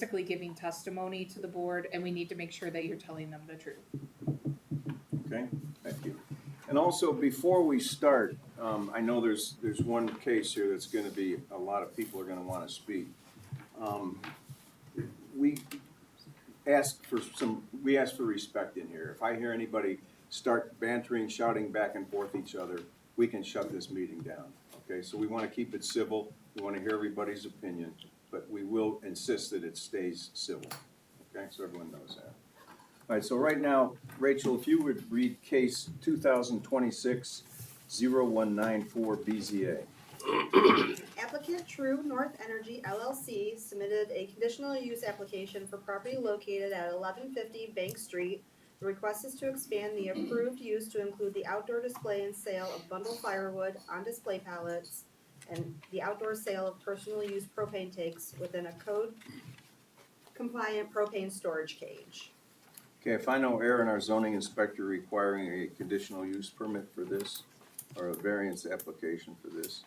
basically giving testimony to the board, and we need to make sure that you're telling them the truth. Okay, thank you. And also, before we start, I know there's one case here that's gonna be, a lot of people are gonna wanna speak. We ask for respect in here. If I hear anybody start bantering, shouting back and forth each other, we can shut this meeting down, okay? So we wanna keep it civil, we wanna hear everybody's opinion, but we will insist that it stays civil, okay? So everyone knows that. All right, so right now, Rachel, if you would read case 2026-0194 BZA. Applicant True North Energy LLC submitted a conditional use application for property located at 1150 Bank Street. The request is to expand the approved use to include the outdoor display and sale of bundled firewood on display pallets and the outdoor sale of personal use propane tanks within a code compliant propane storage cage. Okay, I find no error in our zoning inspector requiring a conditional use permit for this, or a variance application for this.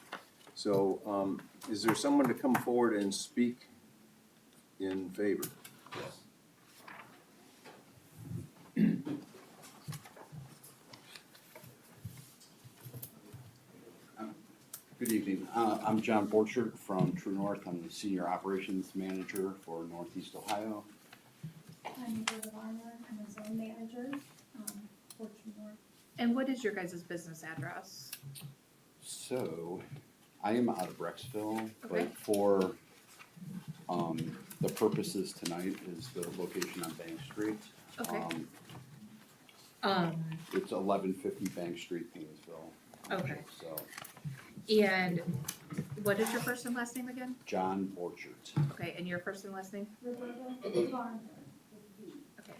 So, is there someone to come forward and speak in favor? Good evening. I'm John Borchert from True North. I'm the Senior Operations Manager for Northeast Ohio. I'm Elizabeth Armour. I'm a zone manager for True North. And what is your guys' business address? So, I am out of Brecksville, Okay. but for the purposes tonight is the location on Bank Street. Okay. It's 1150 Bank Street, Painesville. Okay. So, And what is your first and last name again? John Borchert. Okay, and your first and last name? Roberta Varner with V. Okay.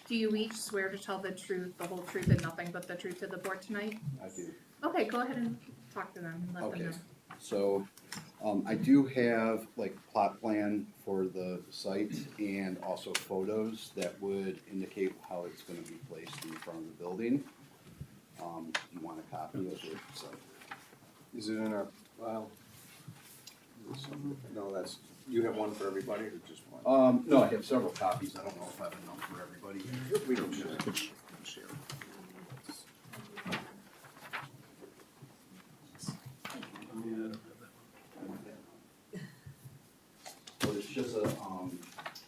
Do you each swear to tell the truth, the whole truth, and nothing but the truth to the board tonight? I do. Okay, go ahead and talk to them and let them Okay. know. So, I do have like plot plan for the site and also photos that would indicate how it's gonna be placed in front of the building. You want a copy of it, so. Is it in our file? Is it somewhere? No, that's, you have one for everybody or just one? No, I have several copies, I don't know if I have enough for everybody. We don't share. So it's just a,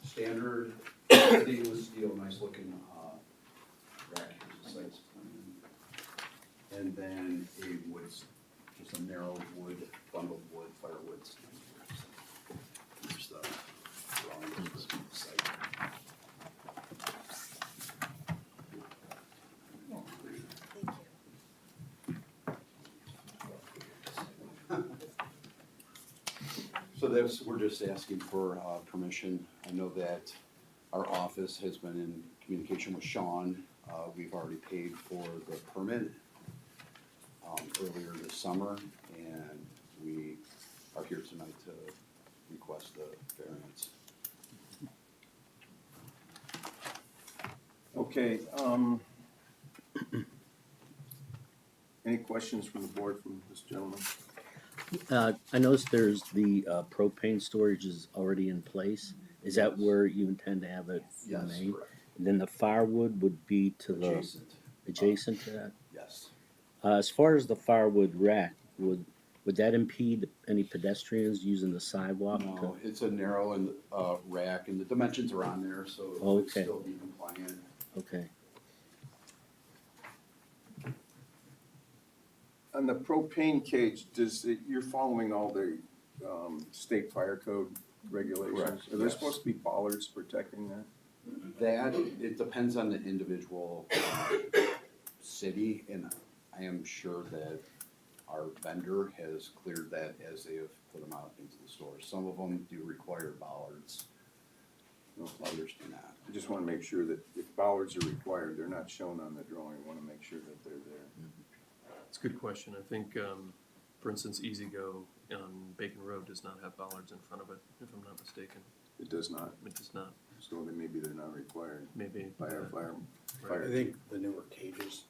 standard stainless steel, nice looking, rack, here's the site's plan. And then a wood, just a narrow wood, bundled wood, firewood stand. Here's the drawing of the site. Thank you. So that's, we're just asking for permission. I know that our office has been in communication with Sean. We've already paid for the permit earlier this summer, and we are here tonight to request the variance. Okay, any questions from the board from this gentleman? I noticed there's the propane storage is already in place. Is that where you intend to have it Yes, remain? correct. And then the firewood would be to the Adjacent, to that? yes. As far as the firewood rack, would that impede any pedestrians using the sidewalk? No, it's a narrow and rack, and the dimensions are on there, so it would Okay. still be compliant. Okay. On the propane cage, you're following all the state fire code regulations? Correct, Are there yes. supposed to be bollards protecting that? That, it depends on the individual city, and I am sure that our vendor has cleared that as they have put them out into the store. Some of them do require bollards, others do not. I just wanna make sure that if bollards are required, they're not shown on the drawing, I wanna make sure that they're there. It's a good question. I think, for instance, Easy Go on Bacon Road does not have bollards in front of it, if I'm not mistaken. It does not, It does not, so then maybe they're not required maybe. by our fire. Right. I think the newer cages,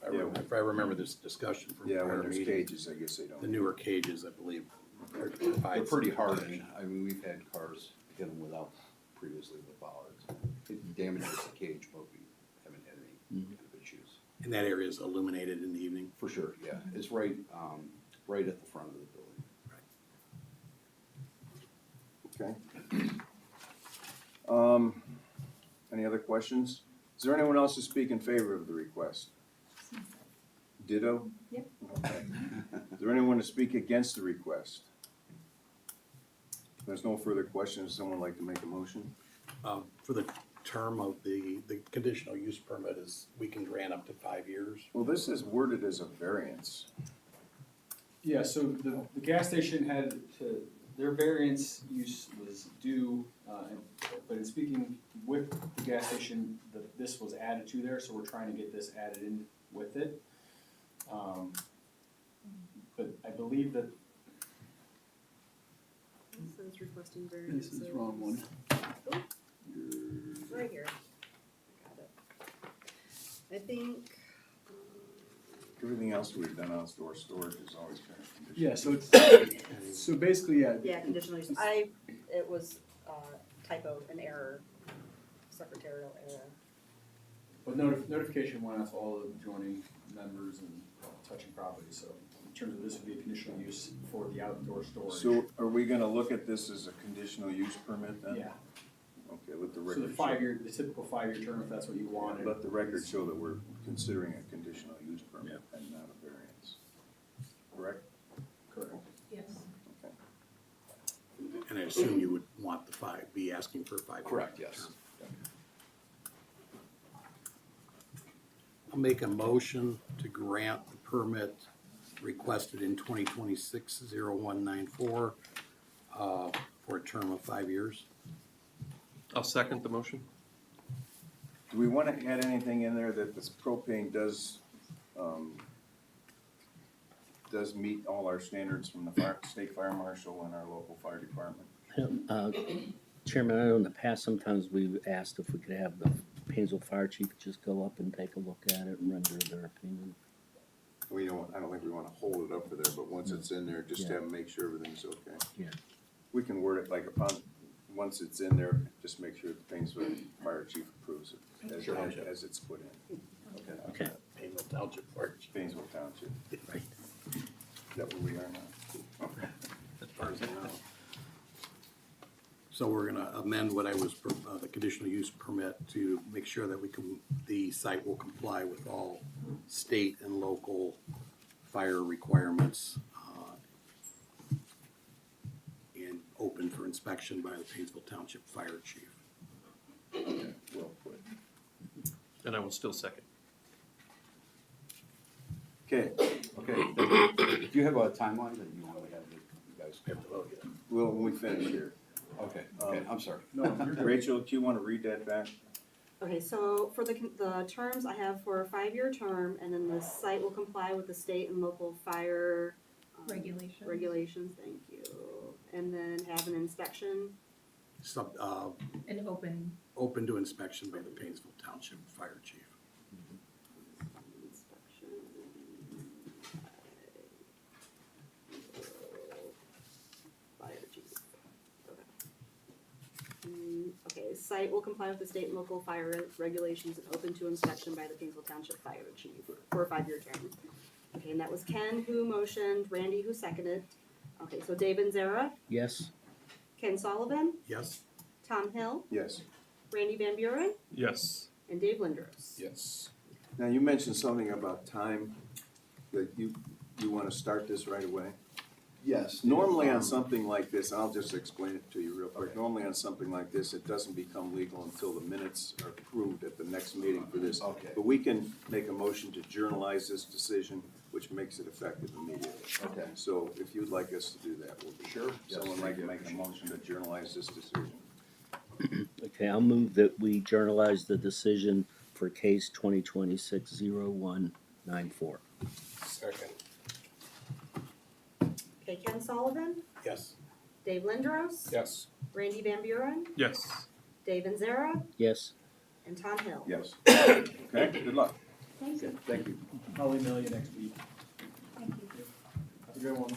Yeah. if I remember this discussion from Yeah, when prior there's meetings, cages, I guess they don't. the newer cages, I believe, are They're provided pretty some hardened. protection. I mean, we've had cars hit them without previously with bollards. It damages the cage, but we haven't had any kind of issues. And that area is illuminated in the evening? For sure, yeah. It's right, right at the front of the building. Okay. Any other questions? Is there anyone else to speak in favor of the request? Ditto? Yep. Okay. Is there anyone to speak against the request? If there's no further questions, would someone like to make a motion? For the term of the conditional use permit is, we can grant up to 5 years. Well, this is worded as a variance. Yeah, so the gas station had to, their variance use was due, but in speaking with the gas station, this was added to there, so we're trying to get this added in with it. But I believe that It says requesting variance. this is wrong one. Right here. I got it. I think, Everything else we've done on storage is always kind of conditional. Yeah, so it's, so basically, yeah, conditional use, it was typo, an error, secretarial error. but notification went out to all the adjoining members and touching properties, so in terms of this would be a conditional use for the outdoor storage. So are we gonna look at this as a conditional use permit then? Yeah, Okay, let the so record the show. 5-year, the typical 5-year term, if that's what you wanted. Let the record show that we're considering a conditional use permit and not a variance. Correct? Correct. Yes. Okay. And I assume you would want be asking for a 5 year. Correct, yes. I'll make a motion to grant the permit requested in 2026-0194 for a term of 5 years. I'll second the motion. Do we wanna add anything in there that this propane does meet all our standards from the state fire marshal and our local fire department? Chairman, I know in the past, sometimes we've asked if we could have the Painesville Fire Chief just go up and take a look at it and render their opinion. I don't think we wanna hold it up for there, but once it's in there, just Yeah. have them make sure everything's okay. Yeah. We can word it like once it's in there, just make sure the Painesville Fire Chief approves it as it's put in. Okay, Painesville Township Fire Chief. Painesville Township, right. is that where we are now? As far as I know. So we're gonna amend what I was, the conditional use permit to make sure that the site will comply with all state and local fire requirements, and open for inspection by the Painesville Township Fire Chief. Okay, well put. And I will still second. Okay, Okay, do you have a timeline that you want to have you guys? We have to vote yet. well, when we finish here. Okay, I'm sorry. No, you're good. Rachel, do you wanna read that back? Okay, so for the terms I have for a 5-year term, and then the site will comply with the state and local fire Regulations. regulations, thank you. And then have an inspection, An Open to inspection by the Painesville Township Fire Chief. inspection. Fire chief. Okay, site will comply with the state and local fire regulations and open to inspection by the Painesville Township Fire Chief for a 5-year term. Okay, and that was Ken who motioned, Randy who seconded. Okay, so Dave and Zara, Yes, Ken Sullivan, Yes? Tom Hill, Yes. Randy Van Buren, Yes. and Dave Lindros. Yes. Now, you mentioned something about time, that you wanna start this right away? Yes. Normally on something like this, I'll just explain it to you real quick, normally on something like this, it doesn't become legal until the minutes are approved at the next meeting for this. Okay. But we can make a motion to journalize this decision, which makes it effective immediately. Okay. So if you'd like us to do that, we'll be. Sure. Yes, Someone like to thank make you. a motion to journalize this decision. okay, I'll move that we journalize the decision for case 2026-0194. Second. Okay, Ken Sullivan, Yes. Dave Lindros, Yes. Randy Van Buren, Yes. Dave and Zara, Yes, and Tom Hill. Yes. Okay, good luck. Thank you. Thank you. I'll email you next week. Thank you. Have a good one.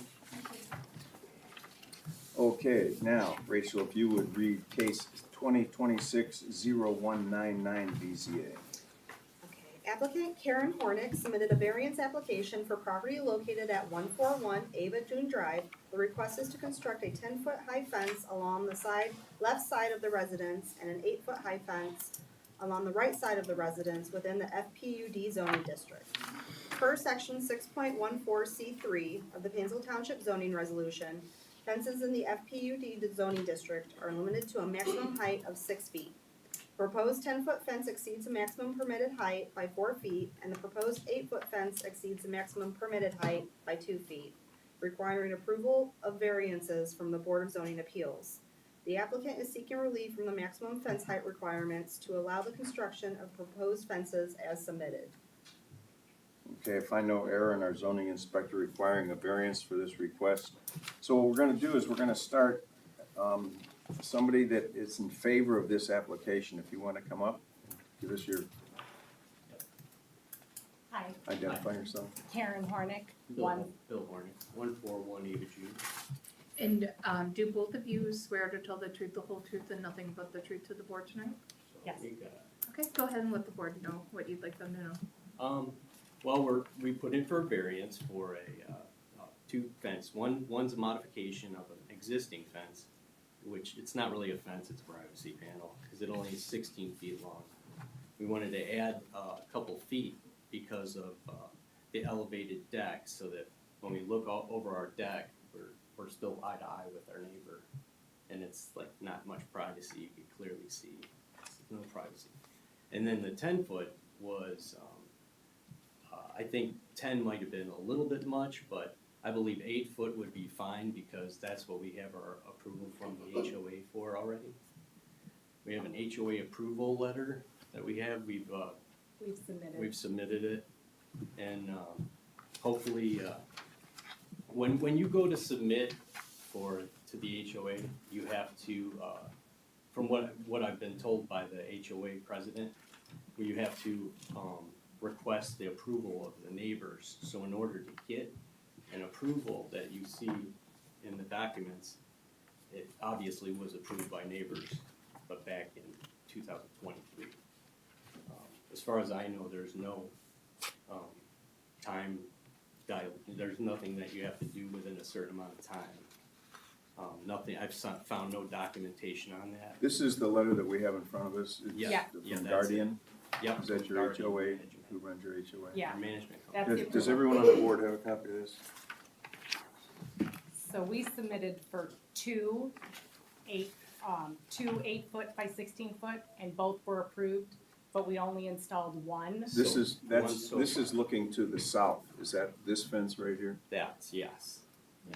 Okay, now, Rachel, if you would read case 2026-0199 BZA. Okay. Applicant Karen Hornick submitted a variance application for property located at 141 Ava June Drive. The request is to construct a 10-foot high fence along the left side of the residence and an 8-foot high fence along the right side of the residence within the FPUD zoning district. Per section 6.14C3 of the Painesville Township zoning resolution, fences in the FPUD zoning district are limited to a maximum height of 6 feet. Proposed 10-foot fence exceeds the maximum permitted height by 4 feet, and the proposed 8-foot fence exceeds the maximum permitted height by 2 feet, requiring approval of variances from the Board of Zoning Appeals. The applicant is seeking relief from the maximum fence height requirements to allow the construction of proposed fences as submitted. Okay, I find no error in our zoning inspector requiring a variance for this request. So what we're gonna do is we're gonna start, somebody that is in favor of this application, if you wanna come up, give us your, Hi, identify yourself. Karen Hornick, Bill one, Hornick, 141 Eva June. And, do both of you swear to tell the truth, the whole truth, and nothing but the truth to the board tonight? Yes. You got it. Okay, go ahead and let the board know what you'd like them to know. Well, we put in for a variance for a two fence. One's a modification of an existing fence, which it's not really a fence, it's a privacy panel, because it only is 16 feet long. We wanted to add a couple feet because of the elevated deck, so that when we look over our deck, we're still eye to eye with our neighbor, and it's like not much privacy. You can clearly see no privacy. And then the 10-foot was. I think 10 might have been a little bit much, but I believe 8 foot would be fine because that's what we have our approval from the HOA for already. We have an HOA approval letter that we have. We've submitted it, and hopefully, when you go to submit to the HOA, you have to, from what I've been told by the HOA president, you have to request the approval of the neighbors. So in order to get an approval that you see in the documents, it obviously was approved by neighbors, but back in 2023. As far as I know, there's no there's nothing that you have to do within a certain amount of time. Nothing, I've found no documentation on that. This is the letter that we have in front of us. It's Yeah. From Yeah, that's it. Guardian. Yep. Is that your Guardian HOA? Management. Who runs your HOA? Yeah. Our management company. That's Does, it. does everyone on the board have a copy of this? so we submitted for two 8-foot by 16-foot, and both were approved, but we only installed one. This So, is, that's, one so this far. is looking to the south. Is that this fence right here? That's, yes.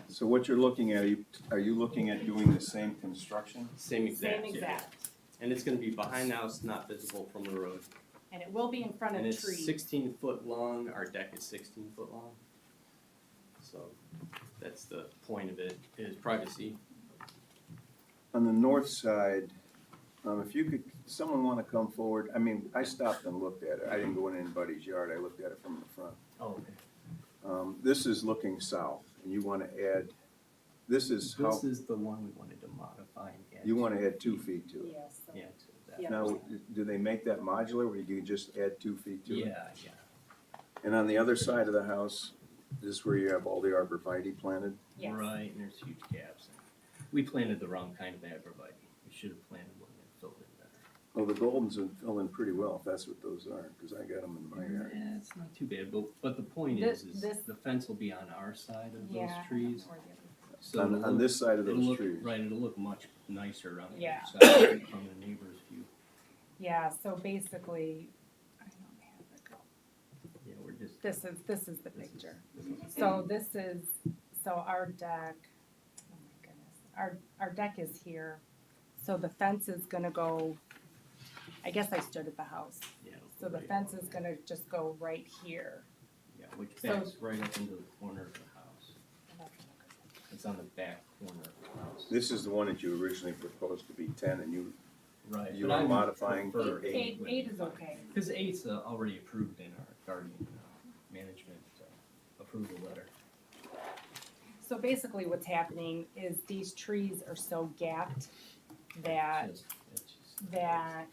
So what you're looking at, are you looking at doing the same construction? Same exact. Same yeah. exact, And it's gonna be behind the house, not visible from the road. and it will be in front And of it's trees. 16 foot long, our deck is 16 foot long. So that's the point of it, is privacy. On the north side, if you could, someone wanna come forward, I mean, I stopped and looked at it, I didn't go in anybody's yard, I looked at it from the front. Oh, okay. This is looking south, and you wanna add, this is how, This is the one we wanted to modify and add. you wanna add 2 feet to it. Yes, so- Yeah, to that. Yeah. Now, do they make that modular, where you can just add 2 feet to it? Yeah, yeah. And on the other side of the house, this is where you have all the arborvitae planted? yes. Right, and there's huge gaps. We planted the wrong kind of arborvitae. We should have planted one that filled in better. Well, the Goldens would fill in pretty well, if that's what those are, cause I got them in my yard. Yeah, it's not too bad, but the point This- is this- the fence will be on our side of those Yeah, trees. or the other. So On, it'll on look- this side of it'll those look- trees. Right, it'll look much nicer on the Yeah. other side from the neighbor's view. Yeah, so basically, I don't have it. Yeah, we're just. This is the this is- picture. this is- So our deck, oh my goodness, our deck is here. So the fence is gonna go, I guess I stood at the house. Yeah, So the right fence along is there. gonna just go right here. Yeah, which so- backs right up into the corner of the house. It's on the back corner of the house. This is the one that you originally proposed to be 10, and you Right. you but are I would modifying prefer for Eight with- is okay. Because eight's already approved in our Guardian management approval letter. So basically what's happening is these trees are so gapped that It's just that,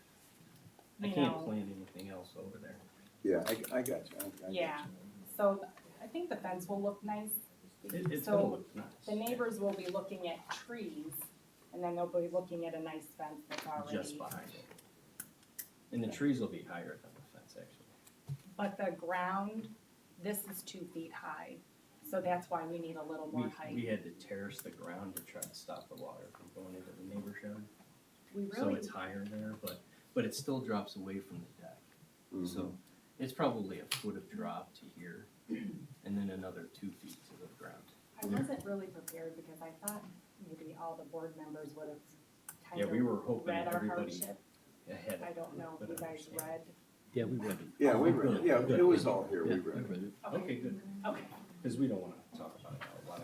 I you can't know, plant anything else over there. Yeah, I got you, I got you. yeah. So I think the fence will look nice. It's gonna So look nice. the neighbors will be looking at trees, and then they'll be looking at a nice fence that's already. Just behind it. And the trees will be higher than the fence, actually. But the ground, this is 2 feet high, so that's why we need a little more height. We had to terrace the ground to try to stop the water from going into the neighbor's yard. We So really, it's higher there, but it still drops away from the deck. Mhm. So it's probably a foot of drop to here, and then another 2 feet to the ground. I wasn't really prepared because I thought maybe all the board members would have kind Yeah, of we were hoping read our everybody hardship. ahead. I don't know if you guys read. Yeah, we read it. Yeah, we read it, yeah, it was all here, Yeah, we we read it, read it. Okay, good, Okay, because we don't wanna talk about it out loud.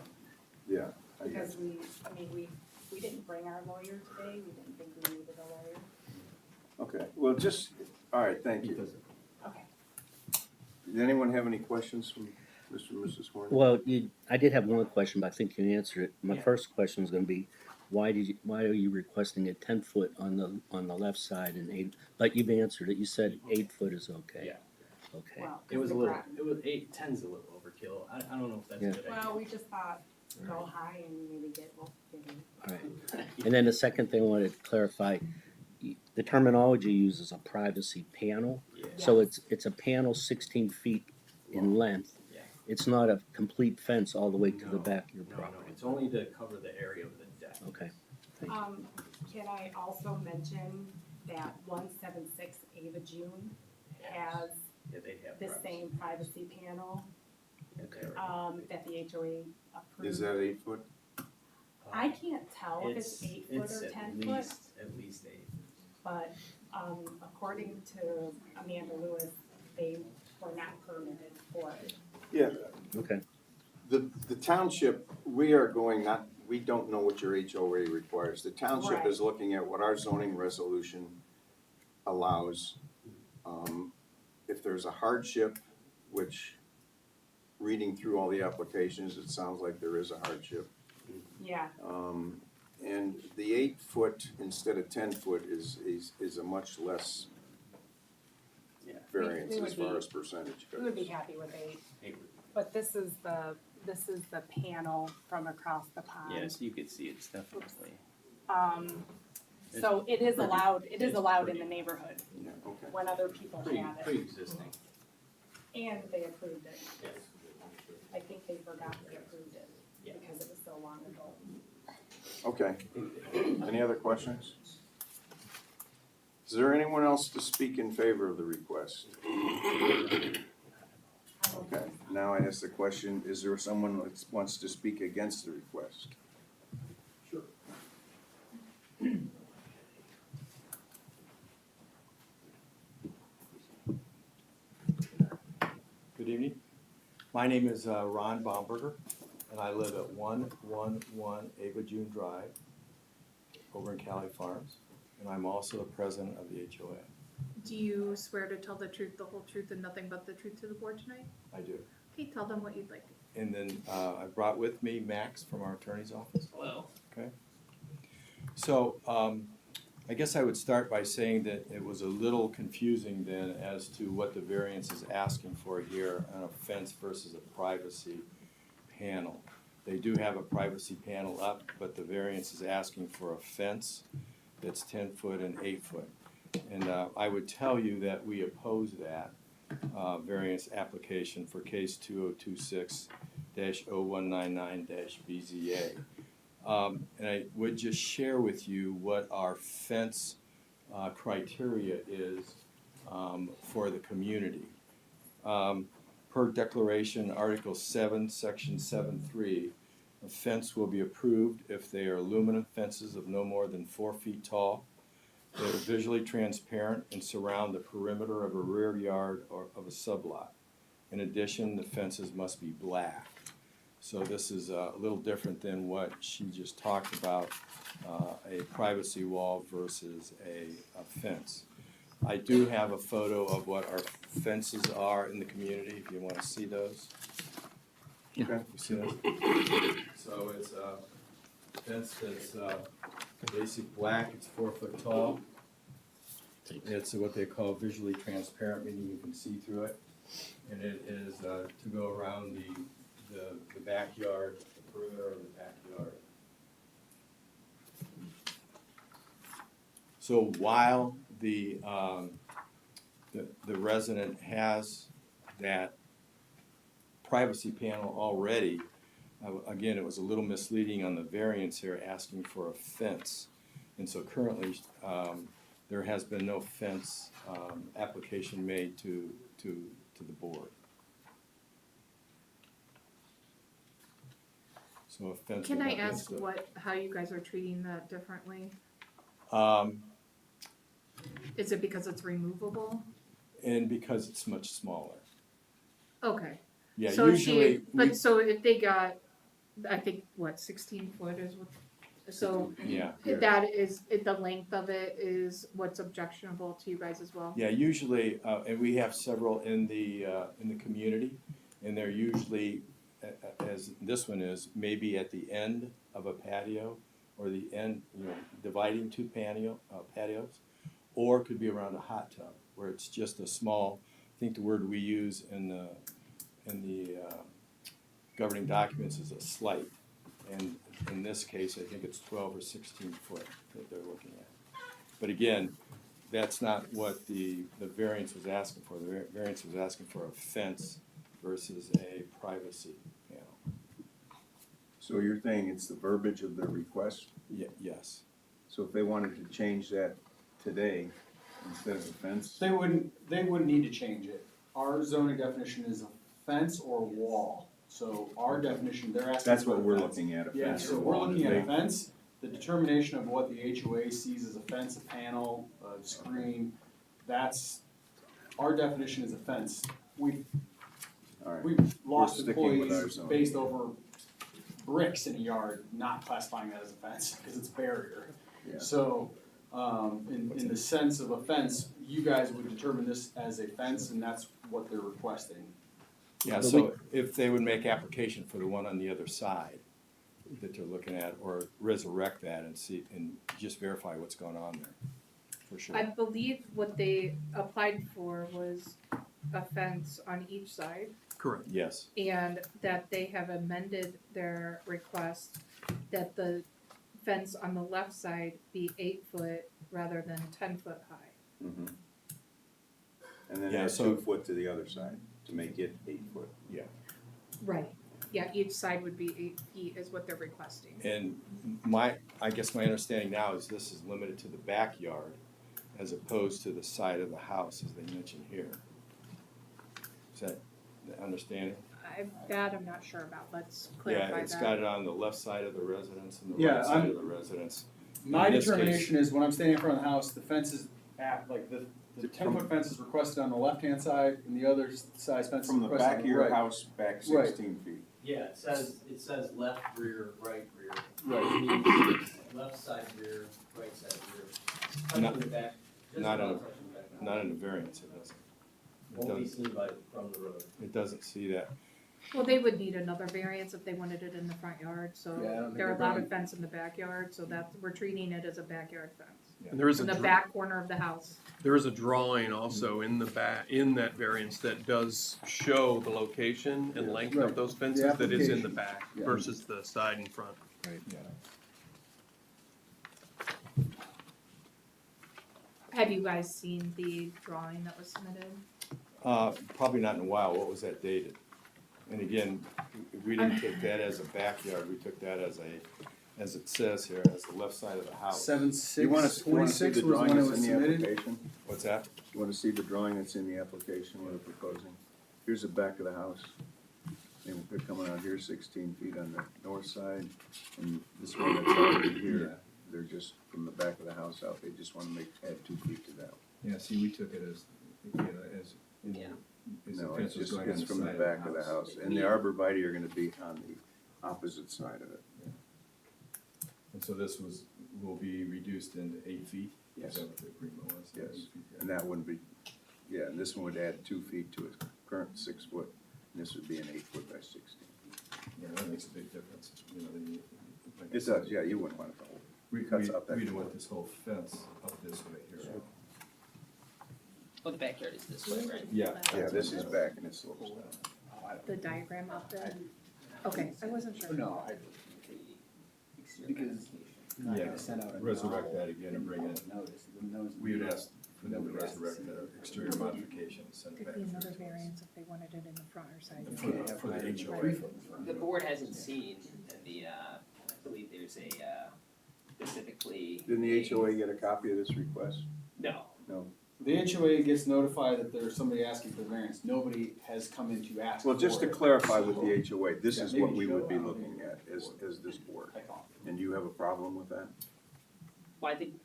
yeah, I got because you. we didn't bring our lawyer today, we didn't think we needed a lawyer. Okay, well, just, all right, thank you. Because Okay. Did anyone have any questions from Mr. and Mrs. Horn? Well, I did have one question, but I think you answered it. My Yeah. first question is gonna be, why are you requesting a 10-foot on the left side and 8, but you've answered it, you said 8 foot is okay. Yeah. Okay, Well, it was a the little, ground- it was 10's a little overkill. I don't know if that's Yeah. a good idea. Well, we just thought go high and maybe get, alright. And then the second thing I wanted to clarify, the terminology uses a privacy panel. Yeah. So it's a panel 16 feet in length. Yeah. It's not a complete fence all the way to the No, back of your No, property. it's only to cover the area of the deck. Okay, thank you. Can I also mention that 176 Ava June has Yeah, they have. the privacy. same privacy panel, Okay. that the HOA approved. Is that 8 foot? I can't tell if it's 8 foot or 10 foot, At least 8. but, according to Amanda Lewis, they were not permitted for it. Yeah, Okay, the township, we are going not, we don't know what your HOA requires. The township is looking at what our zoning resolution allows. If there's a hardship, which, reading through all the applications, it sounds like there is a hardship. Yeah, And the 8 foot instead of 10 foot is a much less Yeah. variance We would as far be- as percentage we would be goes. happy with 8, 8. but this is the panel from across the pond. Yes, you could see it's definitely. So it is pretty- allowed, it is it's allowed in pretty- the neighborhood Yeah, okay. when other people have it, Pre-existing. and they approved it. Yes. I think they forgot they approved it Yeah. because it was so long ago. Okay. Any other questions? Is there anyone else to speak in favor of the request? Okay, now I ask the question, is there someone that wants to speak against the request? Good evening. My name is Ron Baumberger, and I live at 111 Ava June Drive over in Cali Farms, and I'm also the president of the HOA. Do you swear to tell the truth, the whole truth, and nothing but the truth to the board tonight? I do. Okay, tell them what you'd like. And then I brought with me Max from our attorney's office. Hello. Okay. So I guess I would start by saying that it was a little confusing then as to what the variance is asking for here on a fence versus a privacy panel. They do have a privacy panel up, but the variance is asking for a fence that's 10 foot and 8 foot. And I would tell you that we oppose that variance application for case 2026-0199-BZA. And I would just share with you what our fence criteria is for the community. Per declaration, Article 7, Section 7.3, a fence will be approved if they are aluminum fences of no more than 4 feet tall. They are visually transparent and surround the perimeter of a rear yard or of a sublot. In addition, the fences must be black. So this is a little different than what she just talked about, a privacy wall versus a fence. I do have a photo of what our fences are in the community, if you want to see those. Okay. You see those? So it's a fence that's basic black, it's 4 foot tall. It's what they call visually transparent, meaning you can see through it. And it is to go around the backyard, the perimeter of the backyard. So while the resident has that privacy panel already, again, it was a little misleading on the variance here, asking for a fence. And so currently, there has been no fence application made to the board. So a fence. Can would I not be ask necessary. how you guys are treating that differently? Um, Is it because it's removable? and because it's much smaller. Okay. Yeah, So usually, but so if they got, I think, what, 16 foot is what, so yeah, that is, the length of it is what's objectionable to you guys as well? yeah, usually, and we have several in the community, and they're usually, as this one is, maybe at the end of a patio, or the end, dividing two patios, or it could be around a hot tub, where it's just a small, I think the word we use in the governing documents is a slight. And in this case, I think it's 12 or 16 foot that they're looking at. But again, that's not what the variance was asking for. The variance was asking for a fence versus a privacy panel. So you're saying it's the verbiage of the request? Yes. So if they wanted to change that today instead of a fence? They wouldn't need to change it. Our zoning definition is a fence or a wall. So our definition, they're asking That's for what a we're fence. looking at, a Yeah, fence or so a we're wall. looking at a fence. The determination of what the HOA sees as a fence, a panel, a screen, that's, our definition is a fence. We've All right. lost sticking with our employees zoning. based over bricks in a yard, not classifying that as a fence, because it's a barrier. Yeah. So, in the sense of a fence, you guys would determine this as a fence, and that's what they're requesting. Yeah, so if they would make application for the one on the other side that they're looking at, or resurrect that and see, and just verify what's going on there, for sure. I believe what they applied for was a fence on each side, Correct. Yes, and that they have amended their request that the fence on the left side be 8 foot rather than 10 foot high. Mhm. And then Yeah, add so- 2 foot to the other side to make it 8 foot. Right. Yeah, each side would be 8 feet is what they're requesting. and I guess my understanding now is this is limited to the backyard as opposed to the side of the house, as they mentioned here. Is that the understanding? That I'm not sure about, let's Yeah, clarify it's that. got it on the left side of the residence and the Yeah, right side I'm- of the residence. My In this determination is when I'm standing in front of the house, the fence is at, like, the From- 10-foot fence is requested on the left-hand side, and the other side's fence is From the requested back on of the your right. house, back Right. 16 feet. Yeah, it says left rear, right rear. Right. Which means left side rear, right side rear. Not- Touching the back, just not about in- touching the back. Not in the variance, it doesn't. It Won't be doesn't, seen from the road. it doesn't see that. Well, they would need another variance if they wanted it in the front yard, Yeah, I don't so think they're they're allowed a going- fence in the backyard, so that, we're treating it as a backyard fence. And there is In a the back corner of the house. there is a drawing also in the back, in that variance that does show the location and Yeah, length right. of those fences that is in the application, back yeah. versus the side and front. Yeah. Have you guys seen the drawing that was submitted? Probably not in a while. What was that dated? And again, we didn't take that as a backyard. We took that as as it says here, as the left side of the house. 7/6/26 was drawing when it that's was in the submitted. application? What's that? You wanna see the drawing that's in the application we're proposing? Here's the back of the house. And they're coming out here 16 feet on the north side, and this one that's already here, they're just from the back of the house out, they just wanna add 2 feet to that. Yeah, see, we took it as, as. Yeah. No, it's just, it's from the back of the house, and the arborvitae are gonna be on the opposite side of it. And so this will be reduced into 8 feet? Yes. Is that what the agreement was? Yes. 8 feet, yeah. And that wouldn't be, yeah, and this one would add 2 feet to its current 6 foot, and this would be an 8 foot by 16. Yeah, that makes a big difference, you know, like I It said, does, yeah, you wouldn't want it to hold. We cuts out that don't corner. want this whole fence up this way here. Oh, the backyard is this way, right? Yeah. Yeah, this is back and it slopes down. The diagram up there? Okay, I wasn't sure. No, because Yeah, sent out a resurrect that again and bring it, notice, we would ask for them to resurrect the exterior modification, and send it There'd back. be another variance if they wanted it in the front or side. For the HOA. The board hasn't seen the, I believe there's a, specifically. Didn't the HOA get a copy of this request? No. No. the HOA gets notified that there's somebody asking for the variance, nobody has come in to ask. Well, just to for it. clarify with the HOA, this Yeah, is maybe what we show would be how looking they- at as this board. I thought. And you have a problem with that? Well, I think,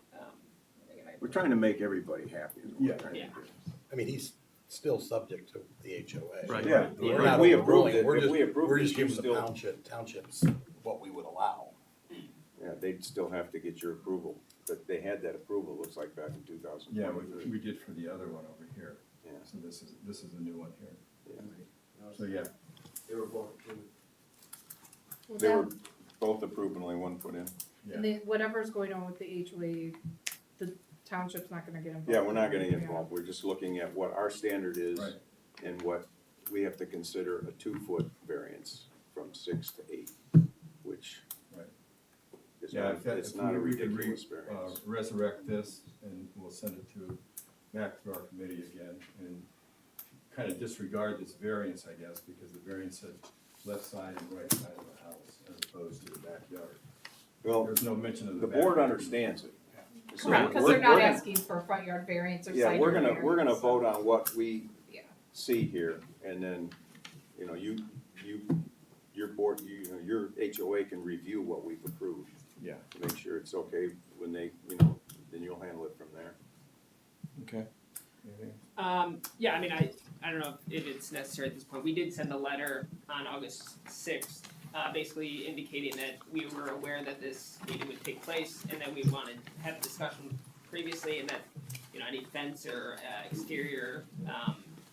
We're trying to make everybody happy. is what we're Yeah. trying to Yeah. do. I mean, he's still subject to the HOA. Right. Yeah, We're not if we approved overruling, it, we're if just, we approved we're it, just you giving the still, townships what we would allow. yeah, they'd still have to get your approval, but they had that approval, looks like back in 2023. Yeah, we did for the other one over here. Yeah. So this is a new one here. Yeah. So, yeah, They were both approved. Well, They were that- both approved and only one put in. yeah. And then whatever's going on with the HOA, the township's not gonna get involved. Yeah, we're not gonna get Yeah. involved, we're just looking at what our standard is Right. and what we have to consider a 2-foot variance from 6 to 8, which Right. is Yeah, not, if that, it's if not a we could ridiculous variance. resurrect this, and we'll send it back to our committee again, and kind of disregard this variance, I guess, because the variance said left side and right side of the house, as opposed to the backyard. Well, There's no mention of the the board backyard. understands it. So Right, cause we're- they're not we're gonna- asking for a front yard variance or side Yeah, yard we're variance. gonna so- vote on what we Yeah. see here, and then, you know, your board, your HOA can review what we've approved. Yeah. To make sure it's okay when they, then you'll handle it from there. Okay. Anything? yeah, I mean, I don't know if it's necessary at this point. We did send a letter on August 6th, basically indicating that we were aware that this meeting would take place and that we wanted to have a discussion previously, and that, any fence or exterior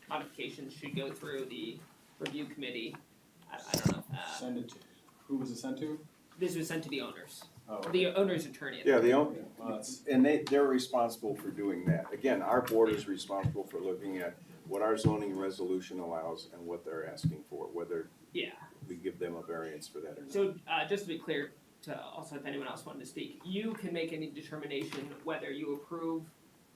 modifications should go through the review committee. I don't know. Send it to, who was it sent to? This was sent to the owners, Oh, the owner's attorney. Yeah, well, that's, and they're responsible for doing that. Again, our board is responsible for looking at what our zoning resolution allows and what they're asking for, whether Yeah. we give them a variance for that or not. So, just to be clear, to also if anyone else wanted to speak, you can make any determination whether you approve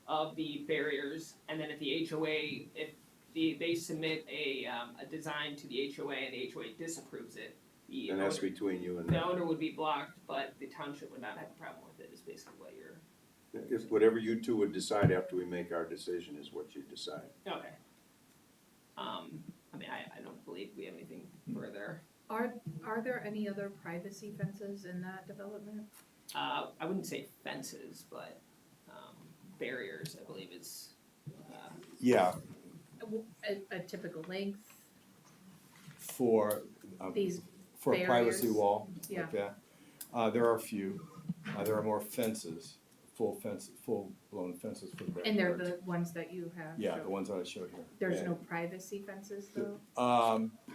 of the barriers, and then if the HOA, if they submit a design to the HOA and the HOA disapproves it, the And that's owner, between you and the them. owner would be blocked, but the township would not have a problem with it, is basically what you're, If whatever you two would decide after we make our decision is what you decide. okay. I mean, I don't believe we have anything further. Are there any other privacy fences in that development? I wouldn't say fences, but, barriers, I believe is, Yeah, A typical length, for, these, for a privacy barriers. wall, Yeah. like that. There are a few, there are more fences, full-blown fences for the backyard. and they're the ones that you have? Yeah, so the ones that I showed here. There's Yeah. no privacy fences though?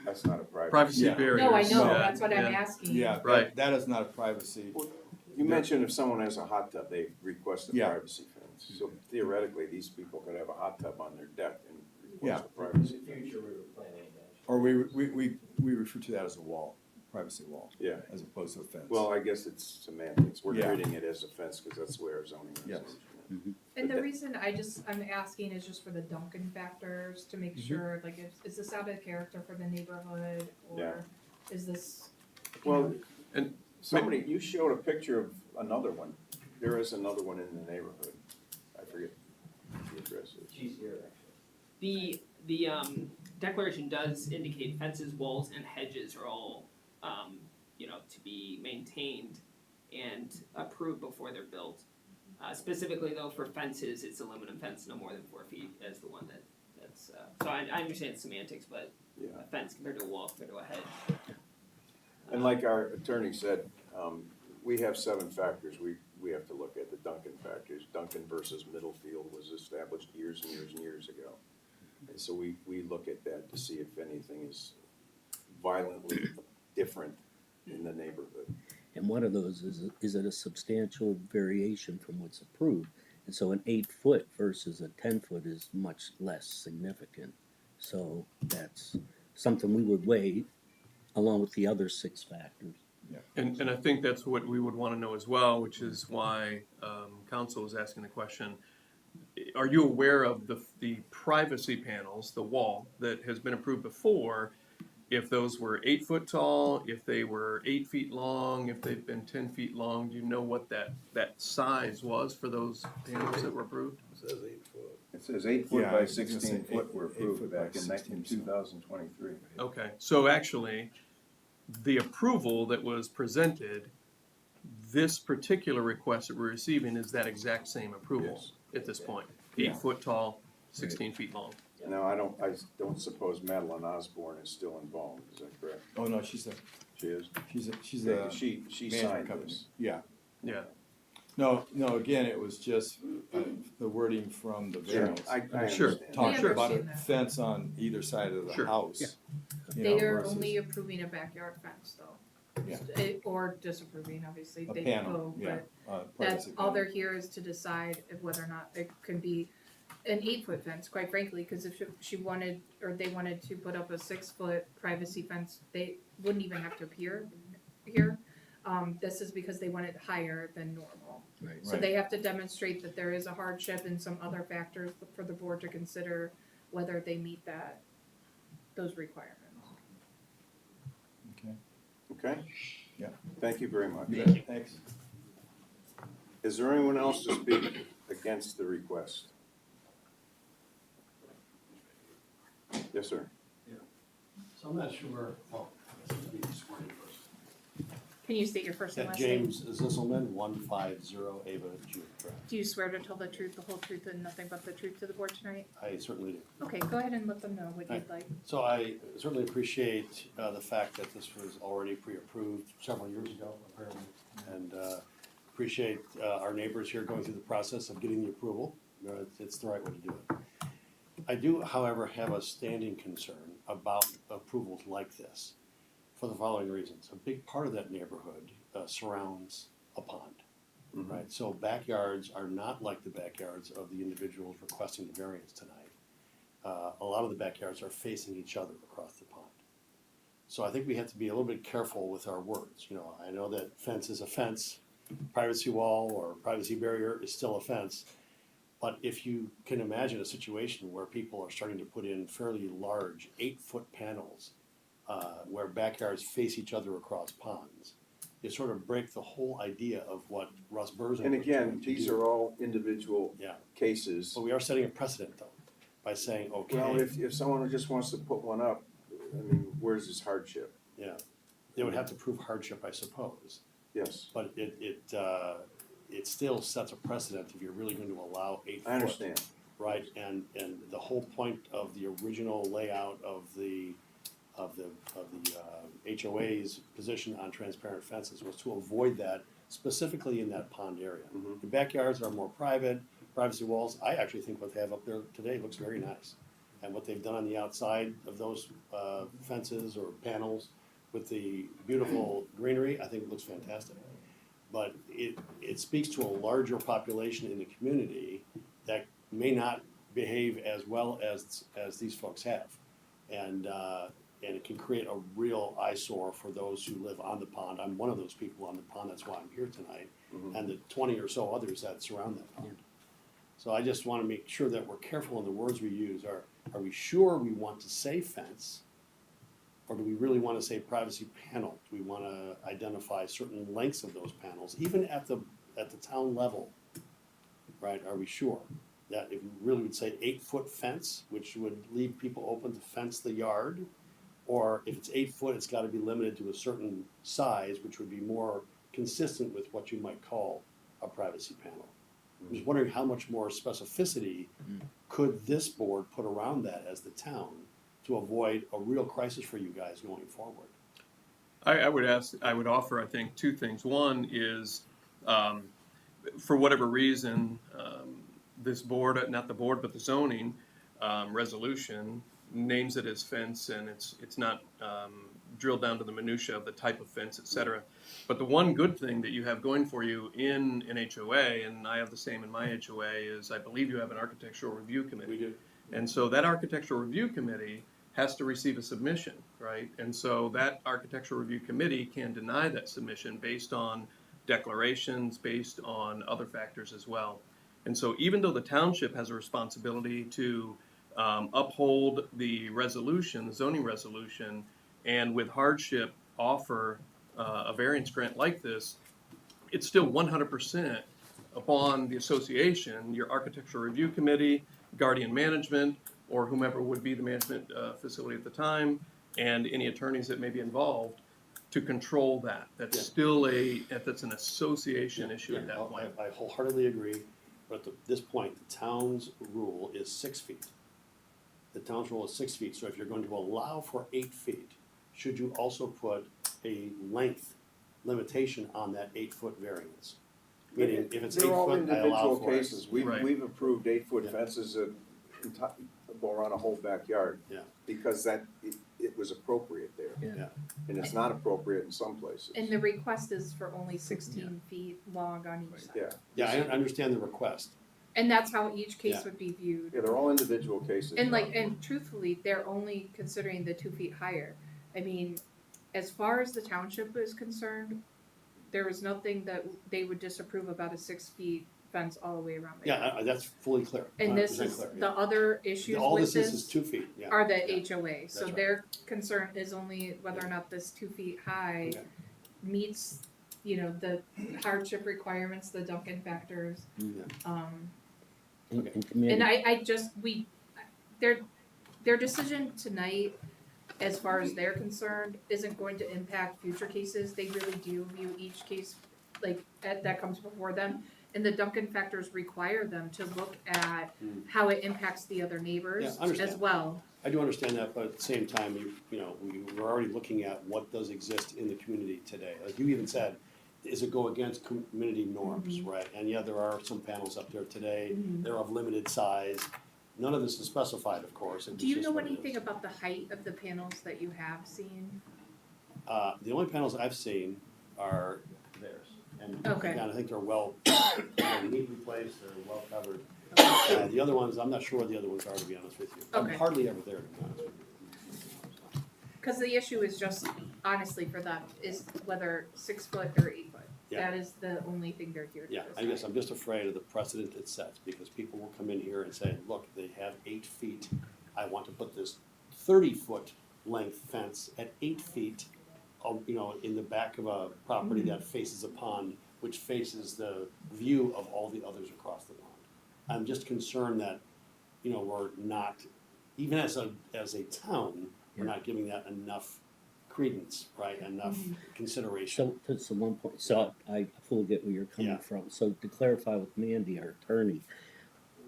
That's not a private. Privacy Yeah. barriers. No, I know, yeah, that's what I'm yeah. asking. Yeah, Right. that is not a privacy. You mentioned if someone has a hot tub, they request a Yeah. privacy fence. So theoretically, these people could have a hot tub on their deck and Yeah. request a privacy fence. Future, we were planning that. Or we refer to that as a wall, privacy wall, Yeah, as opposed to a fence. well, I guess it's semantics. We're Yeah. treating it as a fence because that's the way our zoning Yes. resolution is. And the reason I'm asking is just for the Duncan factors, to make sure, like, is this out of character for the neighborhood, Yeah. or is this? Well, And somebody, you showed a picture of another one. There is another one in the neighborhood. I forget the address is. She's here, actually. The declaration does indicate fences, walls, and hedges are all, to be maintained and approved before they're built. Specifically though, for fences, it's aluminum fence no more than 4 feet as the one that's, so I understand semantics, but Yeah. a fence compared to a wall compared to a hedge. And like our attorney said, we have 7 factors we have to look at, the Duncan factors. Duncan versus Middlefield was established years and years and years ago. And so we look at that to see if anything is violently different in the neighborhood. And one of those is it a substantial variation from what's approved? And so an 8 foot versus a 10 foot is much less significant. So that's something we would weigh along with the other 6 factors. And I think that's what we would want to know as well, which is why council is asking the question. Are you aware of the privacy panels, the wall that has been approved before? If those were 8 foot tall, if they were 8 feet long, if they've been 10 feet long, do you know what that size was for those panels that were approved? It says 8 foot. It says 8 foot Yeah, I by was gonna say 16 foot eight- were 8 approved foot by back in 16, 2023. Okay, so actually, the approval that was presented, this particular request that we're receiving is that exact same approval Yes. at this point. Yeah. 8 foot tall, 16 feet long. Now, I don't suppose Madeline Osborne is still involved, is that correct? Oh, no, she's a, She is? she's Yeah, a 'cause she management signed company. this. Yeah. Yeah. No, again, it was just the wording from the variance. I Sure. understand. Talking Sure. about a understand that. fence on either side of the Sure. house. you They know, are versus only approving a backyard fence though. Yeah. Or disapproving, obviously, A they panel, go, yeah. but privacy that's all panel. they're here is to decide if whether or not it can be an 8 foot fence, quite frankly, because if she wanted, or they wanted to put up a 6 foot privacy fence, they wouldn't even have to appear here. This is because they want it higher than normal. Right. So they have to demonstrate that there is a hardship and some other factors for the board to consider whether they meet those requirements. Okay. Okay? Yeah. Thank you very much. You bet. Thanks. Is there anyone else to speak against the request? Yes, sir. So I'm not sure, well, let's be sworn in first. Can you state your first and Yeah, last name? James Zisselman, 150 Ava June Drive. Do you swear to tell the truth, the whole truth, and nothing but the truth to the board tonight? I certainly do. Okay, go ahead and let them know what you'd like. So I certainly appreciate the fact that this was already pre-approved several years ago, apparently. And appreciate our neighbors here going through the process of getting the approval. It's the right way to do it. I do, however, have a standing concern about approvals like this for the following reasons. A big part of that neighborhood surrounds a pond, Mhm. right? So backyards are not like the backyards of the individuals requesting the variance tonight. A lot of the backyards are facing each other across the pond. So I think we have to be a little bit careful with our words. You know, I know that fence is a fence, privacy wall or privacy barrier is still a fence. But if you can imagine a situation where people are starting to put in fairly large 8 foot panels where backyards face each other across ponds, you sort of break the whole idea of what Russ Burns. And again, these are all individual Yeah. cases. So we are setting a precedent though, by saying, okay. Well, if someone just wants to put one up, I mean, where's his hardship? Yeah, they would have to prove hardship, I suppose, Yes, but it still sets a precedent if you're really going to allow 8 foot. I understand. Right, and the whole point of the original layout of the HOA's position on transparent fences was to avoid that, specifically in that pond area. Mhm. The backyards are more private, privacy walls, I actually think what they have up there today looks very nice. And what they've done on the outside of those fences or panels with the beautiful greenery, I think it looks fantastic. But it speaks to a larger population in the community that may not behave as well as these folks have. And it can create a real eyesore for those who live on the pond. I'm one of those people on the pond, that's why I'm here tonight, Mhm. and the 20 or so others that surround that pond. So I just wanna make sure that we're careful in the words we use. Are we sure we want to say fence? Or do we really wanna say privacy panel? Do we wanna identify certain lengths of those panels, even at the town level? Right, are we sure? That if we really would say 8 foot fence, which would leave people open to fence the yard? Or if it's 8 foot, it's gotta be limited to a certain size, which would be more consistent with what you might call a privacy panel. I'm just wondering how much more specificity could this board put around that as the town to avoid a real crisis for you guys going forward? I would offer, I think, two things. One is, for whatever reason, this board, not the board, but the zoning resolution names it as fence, and it's not drilled down to the minutia of the type of fence, et cetera. But the one good thing that you have going for you in an HOA, and I have the same in my HOA, is I believe you have an architectural review committee. We do. And so that architectural review committee has to receive a submission, right? And so that architectural review committee can deny that submission based on declarations, based on other factors as well. And so even though the township has a responsibility to uphold the resolution, the zoning resolution, and with hardship offer a variance grant like this, it's still 100% upon the association, your architectural review committee, guardian management, or whomever would be the management facility at the time, and any attorneys that may be involved to control that. That's Yeah. still that's an association issue at that point. I wholeheartedly agree, but at this point, the town's rule is 6 feet. The town's rule is 6 feet, so if you're going to allow for 8 feet, should you also put a length limitation on that 8-foot variance? Meaning, if it's 8 They're all foot, I allow individual for it. cases. We've, Right. we've approved 8-foot Yeah. fences that go around a whole backyard. Yeah. Because it was appropriate there. Yeah. And it's not appropriate in some places. And the request is for only 16 feet long on each side. Yeah. Yeah, I understand the request. And that's how each case Yeah. would be viewed. Yeah, they're all individual cases. And and truthfully, they're only considering the 2 feet higher. I mean, as far as the township is concerned, there was nothing that they would disapprove about a 6 feet fence all the way around. The yard. Yeah, that's fully clear. And this 100% is, clear, yeah. the other issues All with this is 2 feet, yeah. are the Yeah. HOA. So right. their concern is only whether or not this 2 feet high Okay. meets, the hardship requirements, the Duncan factors. Yeah. And I just, their decision tonight, as far as they're concerned, isn't going to impact future cases. They really do view each case that comes before them. And the Duncan factors require them to look at how it impacts the other neighbors Yeah, I understand. as well. I do understand that, but at the same time, we're already looking at what does exist in the community today. Like you even said, does it go against community norms, right? And yeah, there are some panels up there today, they're of limited size. None of this is specified, of course. Do you know anything about the height of the panels that you have seen? The only panels I've seen are theirs. And Okay. again, I think they're they're neatly placed, they're well covered. The other ones, I'm not sure what the other ones are, to be honest with you. Okay. I'm hardly ever there, to be honest with you. Because the issue is just, honestly, for them, is whether 6 foot or 8 foot. Yeah. That is the only thing they're here to Yeah, I decide. guess I'm just afraid of the precedent it sets, because people will come in here and say, look, they have 8 feet. I want to put this 30-foot length fence at 8 feet, in the back of a property that faces a pond, which faces the view of all the others across the pond. I'm just concerned that, we're not, even as a town, we're not giving that enough credence, right, enough consideration. So one point, so I fully get where you're coming Yeah. from. So to clarify with Mandy, our attorney,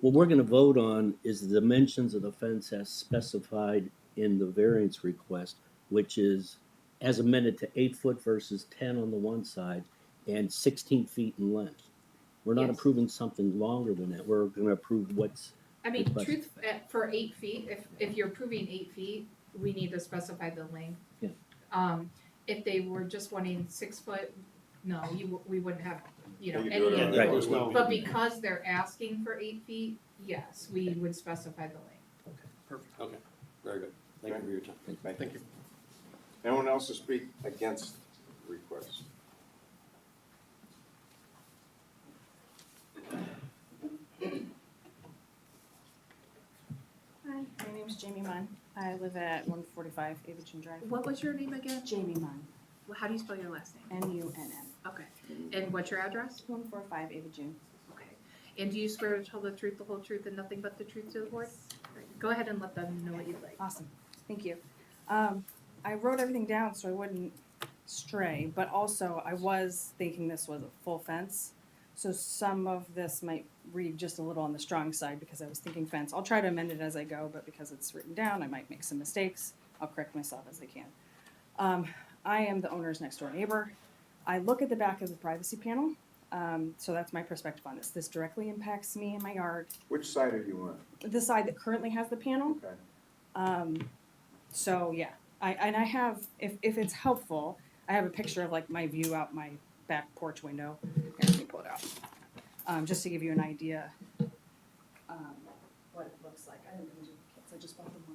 what we're gonna vote on is the dimensions of the fence as specified in the variance request, which is as amended to 8 foot versus 10 on the one side and 16 feet in length. We're not Yes. approving something longer than that. We're gonna approve what's, I mean, request. for 8 feet, if you're approving 8 feet, we need to specify the length. Yeah. If they were just wanting 6 foot, no, we wouldn't have, They could do any it of on the. their Right. There's no- But because they're asking for 8 feet, yes, we would specify the length. Perfect. Okay, very good. Thank you for your time. Thank you. Anyone else to speak against the request? Hi, my name's Jamie Munn. I live at 145 Avigin Drive. What was your name again? Jamie Munn, How do you spell your last name? M-U-N-N. Okay. And what's your address? 145 Avigin. Okay. And do you swear to tell the truth, the whole truth, and nothing but the truth to the board? Great. Go ahead and let them know what you'd like. Awesome, thank you. I wrote everything down so I wouldn't stray, but also I was thinking this was a full fence. So some of this might read just a little on the strong side because I was thinking fence. I'll try to amend it as I go, but because it's written down, I might make some mistakes. I'll correct myself as I can. I am the owner's next door neighbor. I look at the back of the privacy panel, so that's my perspective on this. This directly impacts me and my yard. Which side are you on? The side that currently has the panel, Okay. So yeah, I have, if it's helpful, I have a picture of like my view out my back porch window. Here, let me pull it out. Just to give you an idea, what it looks like. I didn't bring duplicates, I just bought the one.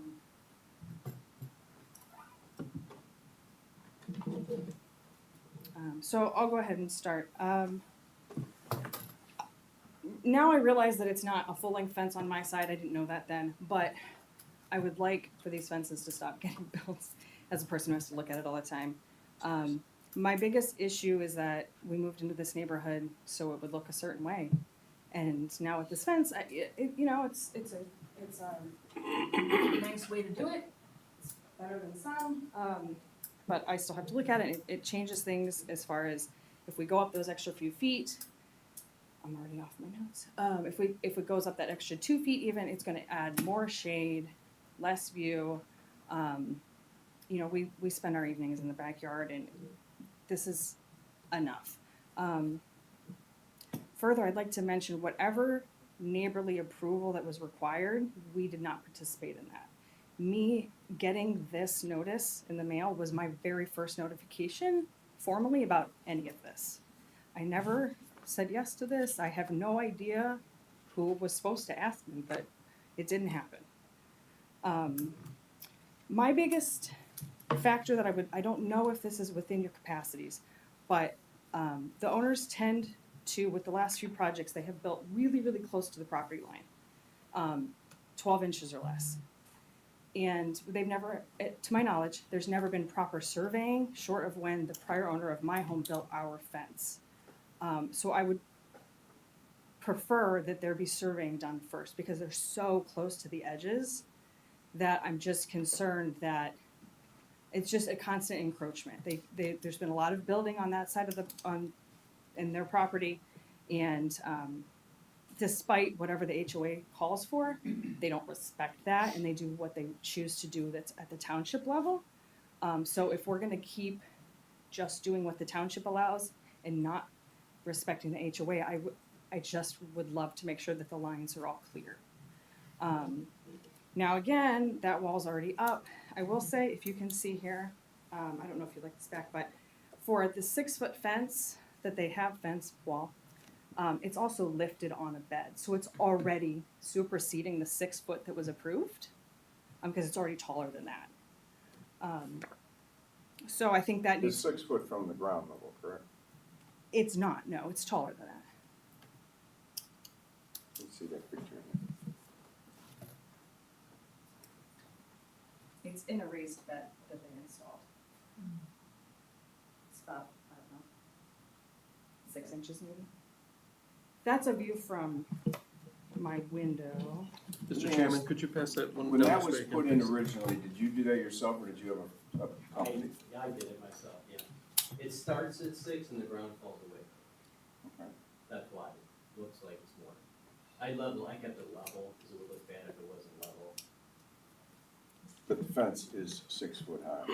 So I'll go ahead and start. Now I realize that it's not a full-length fence on my side. I didn't know that then, but I would like for these fences to stop getting built as a person who has to look at it all the time. My biggest issue is that we moved into this neighborhood so it would look a certain way. And now with this fence, it's a nice way to do it. It's better than some. But I still have to look at it. It changes things as far as if we go up those extra few feet. I'm already off my notes. If it goes up that extra 2 feet even, it's going to add more shade, less view. We spend our evenings in the backyard, and this is enough. Further, I'd like to mention whatever neighborly approval that was required, we did not participate in that. Me getting this notice in the mail was my very first notification formally about any of this. I never said yes to this. I have no idea who was supposed to ask me, but it didn't happen. My biggest factor that I don't know if this is within your capacities, but the owners tend to, with the last few projects, they have built really, really close to the property line, 12 inches or less. And they've never, to my knowledge, there's never been proper surveying, short of when the prior owner of my home built our fence. So I would prefer that there be surveying done first, because they're so close to the edges that I'm just concerned that it's just a constant encroachment. There's been a lot of building on that side of in their property, and despite whatever the HOA calls for, they don't respect that, and they do what they choose to do that's at the township level. So if we're gonna keep just doing what the township allows and not respecting the HOA, I just would love to make sure that the lines are all clear. Now again, that wall's already up. I will say, if you can see here, I don't know if you like this back, but for the 6-foot fence that they have, fence wall, it's also lifted on a bed. So it's already superseding the 6 foot that was approved, because it's already taller than that. So I think that It's needs, 6 foot from the ground level, correct? it's not, no, it's taller than that. Let's see that picture. It's in a raised bed that they installed. It's about, I don't know, 6 inches maybe. That's a view from my window. Mr. Chairman, could you pass that one When down that to was Bacon, put in please? originally, did you do that yourself, or did you have a company? I did it myself, yeah. It starts at 6 and the ground falls away. Okay. That's why it looks like it's more. I kept it level, because it would look bad if it wasn't level. But the fence is 6 foot high.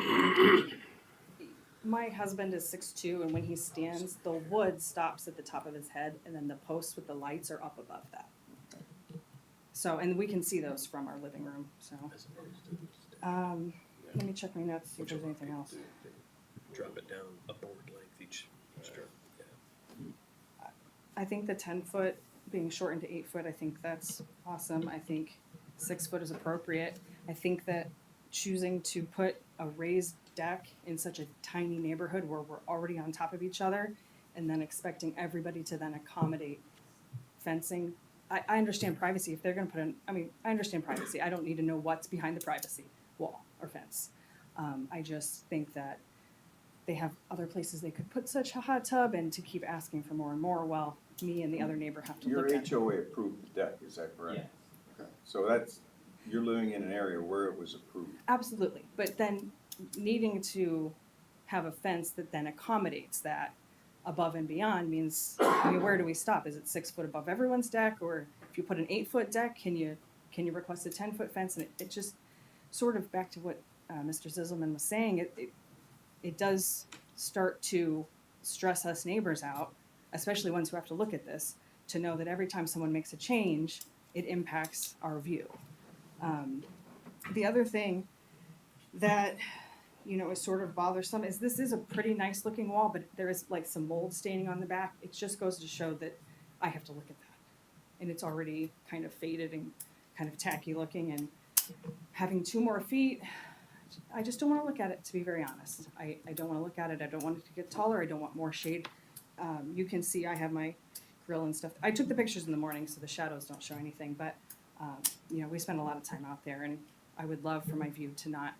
My husband is 6'2", and when he stands, the wood stops at the top of his head, and then the posts with the lights are up above that. So, and we can see those from our living room, so. Let me check my notes, see if there's anything else. Drop it down a board length each strip. I think the 10-foot being shortened to 8 foot, I think that's awesome. I think 6 foot is appropriate. I think that choosing to put a raised deck in such a tiny neighborhood where we're already on top of each other, and then expecting everybody to then accommodate fencing. I understand privacy. If they're gonna put in, I understand privacy. I don't need to know what's behind the privacy wall or fence. I just think that they have other places they could put such a hot tub, and to keep asking for more and more, well, me and the other neighbor have to Your look at it. HOA approved the deck, is that correct? Yeah. Okay. So that's, you're living in an area where it was approved. Absolutely, but then needing to have a fence that then accommodates that above and beyond means, where do we stop? Is it 6 foot above everyone's deck, or if you put an 8-foot deck, can you request a 10-foot fence? And it just sort of back to what Mr. Zizelman was saying. It does start to stress us neighbors out, especially ones who have to look at this, to know that every time someone makes a change, it impacts our view. The other thing that, you know, is sort of bothersome is this is a pretty nice looking wall, but there is like some mold staining on the back. It just goes to show that I have to look at that. And it's already kind of faded and kind of tacky looking, and having 2 more feet, I just don't want to look at it, to be very honest. I don't want to look at it. I don't want it to get taller. I don't want more shade. You can see I have my grill and stuff. I took the pictures in the morning, so the shadows don't show anything, but, you know, we spend a lot of time out there, and I would love for my view to not